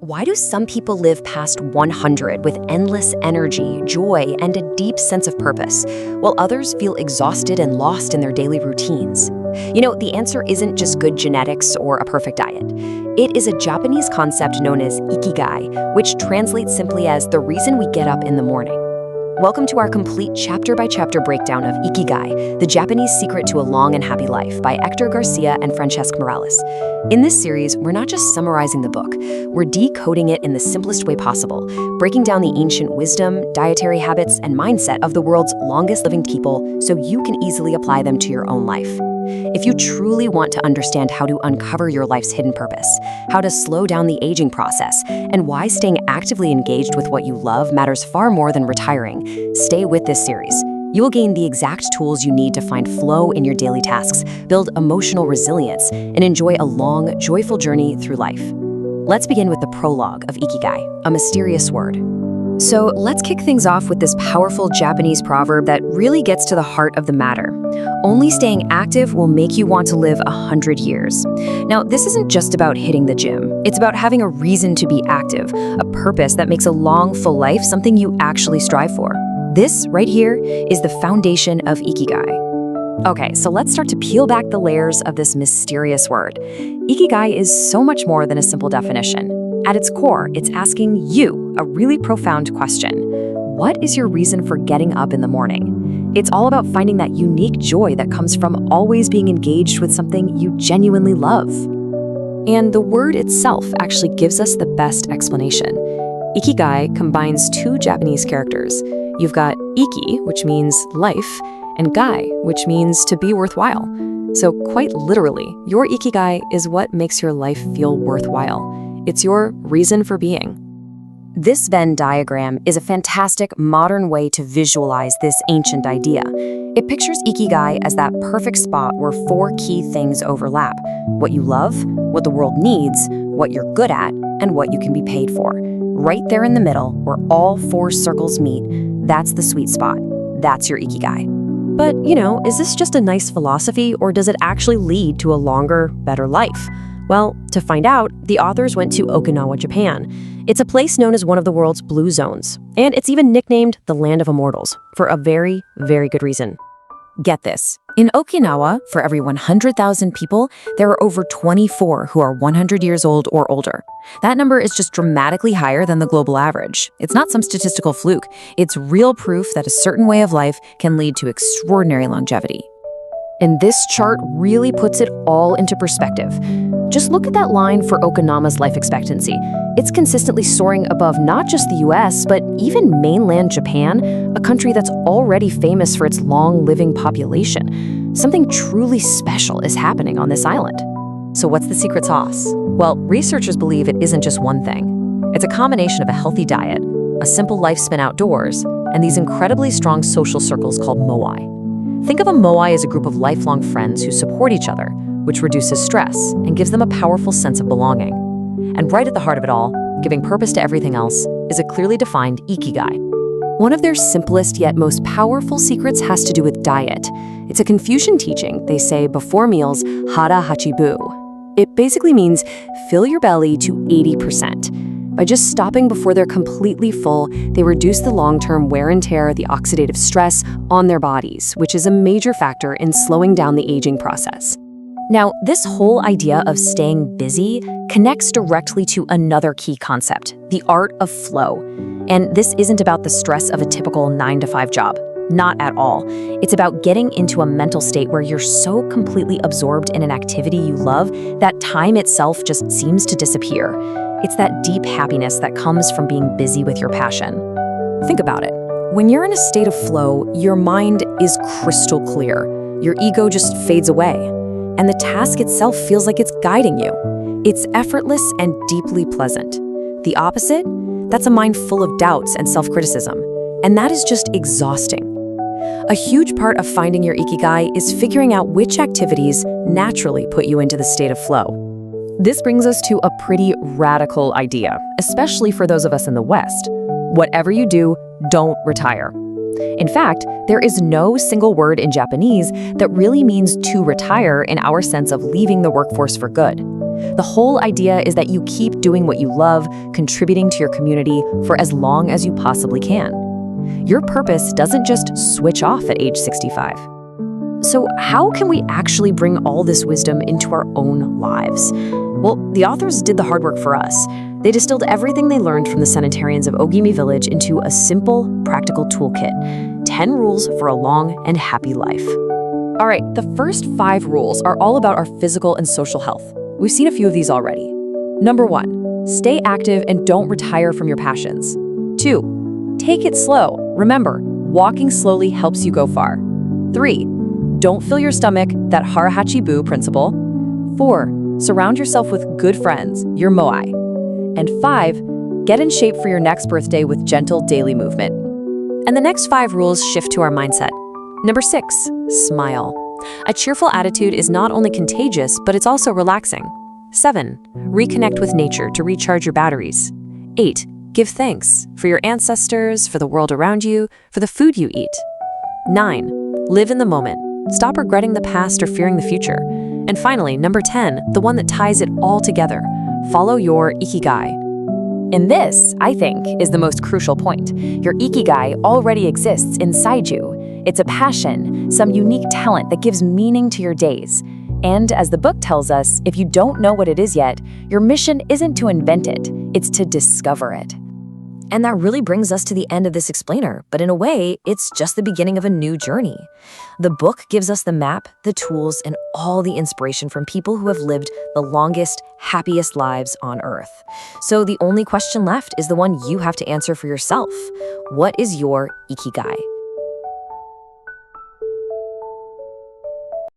Why do some people live past 100 with endless energy, joy, and a deep sense of purpose, while others feel exhausted and lost in their daily routines? The answer isn't just good genetics or a perfect diet. It is a Japanese concept known as Ikigai, which translates simply as the reason we get up in the morning. Welcome to our complete chapter-by-chapter breakdown of Ikigai, the Japanese secret to a long and happy life by Héctor García and Francesc Miralles. In this series, we're not just summarizing the book, we're decoding it in the simplest way possible, breaking down the ancient wisdom, dietary habits, and mindset of the world's longest-living people so you can easily apply them to your own life. If you truly want to understand how to uncover your life's hidden purpose, how to slow down the aging process, and why staying actively engaged with what you love matters far more than retiring, stay with this series. You will gain the exact tools you need to find flow in your daily tasks, build emotional resilience, and enjoy a long, joyful journey through life. Let's begin with the prologue of Ikigai, a mysterious word. So let's kick things off with this powerful Japanese proverb that really gets to the heart of the matter. Only staying active will make you want to live 100 years. Now, this isn't just about hitting the gym. It's about having a reason to be active, a purpose that makes a long, full life something you actually strive for. This, right here, is the foundation of Ikigai. Okay, so let's start to peel back the layers of this mysterious word. Ikigai is so much more than a simple definition. At its core, it's asking you a really profound question. What is your reason for getting up in the morning? It's all about finding that unique joy that comes from always being engaged with something you genuinely love. And the word itself actually gives us the best explanation. Ikigai combines two Japanese characters. You've got Iki, which means life, and Gai, which means to be worthwhile. So quite literally, your Ikigai is what makes your life feel worthwhile. It's your reason for being. This Venn diagram is a fantastic modern way to visualize this ancient idea. It pictures Ikigai as that perfect spot where four key things overlap: what you love, what the world needs, what you're good at, and what you can be paid for. Right there in the middle, where all four circles meet, that's the sweet spot. That's your Ikigai. But, is this just a nice philosophy, or does it actually lead to a longer, better life? Well, to find out, the authors went to Okinawa, Japan. It's a place known as one of the world's blue zones, and it's even nicknamed the Land of Immortals, for a very, very good reason. Get this. In Okinawa, for every 100,000 people, there are over 24 who are 100 years old or older. That number is just dramatically higher than the global average. It's not some statistical fluke. It's real proof that a certain way of life can lead to extraordinary longevity. And this chart really puts it all into perspective. Just look at that line for Okinawa's life expectancy. It's consistently soaring above not just the US, but even mainland Japan, a country that's already famous for its long-living population. Something truly special is happening on this island. So what's the secret sauce? Well, researchers believe it isn't just one thing. It's a combination of a healthy diet, a simple life spent outdoors, and these incredibly strong social circles called Moai. Think of a Moai as a group of lifelong friends who support each other, which reduces stress and gives them a powerful sense of belonging. And right at the heart of it all, giving purpose to everything else, is a clearly defined Ikigai. One of their simplest yet most powerful secrets has to do with diet. It's a Confucian teaching. They say before meals, Hara, Hachi, It basically means fill your belly to 80%. By just stopping before they're completely full, they reduce the long-term wear and tear, the oxidative stress on their bodies, which is a major factor in slowing down the aging process. Now, this whole idea of staying busy connects directly to another key concept, the art of flow. And this isn't about the stress of a typical 9-to-5 job. Not at all. It's about getting into a mental state where you're so completely absorbed in an activity you love that time itself just seems to disappear. It's that deep happiness that comes from being busy with your passion. Think about it. When you're in a state of flow, your mind is crystal clear. Your ego just fades away. And the task itself feels like it's guiding you. It's effortless and deeply pleasant. The opposite? That's a mind full of doubts and self-criticism. And that is just exhausting. A huge part of finding your Ikigai is figuring out which activities naturally put you into the state of flow. This brings us to a pretty radical idea, especially for those of us in the West. Whatever you do, don't retire. In fact, there is no single word in Japanese that really means to retire in our sense of leaving the workforce for good. The whole idea is that you keep doing what you love, contributing to your community for as long as you possibly can. Your purpose doesn't just switch off at age 65. So how can we actually bring all this wisdom into our own lives? Well, the authors did the hard work for us. They distilled everything they learned from the centenarians of Ogimi village into a simple, practical toolkit. 10 rules for a long and happy life. All right, the first 5 rules are all about our physical and social health. We've seen a few of these already. Number 1, stay active and don't retire from your passions. 2, take it slow. Remember, walking slowly helps you go far. 3, don't fill your stomach, that Hara Hachi principle. 4, surround yourself with good friends, your Moai. And 5, get in shape for your next birthday with gentle daily movement. And the next 5 rules shift to our mindset. Number 6, smile. A cheerful attitude is not only contagious, but it's also relaxing. 7, reconnect with nature to recharge your batteries. 8, give thanks for your ancestors, for the world around you, for the food you eat. 9, live in the moment. Stop regretting the past or fearing the future. And finally, number 10, the one that ties it all together. Follow your Ikigai. And this, I think, is the most crucial point. Your Ikigai already exists inside you. It's a passion, some unique talent that gives meaning to your days. And as the book tells us, if you don't know what it is yet, your mission isn't to invent it, it's to discover it. And that really brings us to the end of this explainer, but in a way, it's just the beginning of a new journey. The book gives us the map, the tools, and all the inspiration from people who have lived the longest, happiest lives on Earth. So the only question left is the one you have to answer for yourself. What is your Ikigai?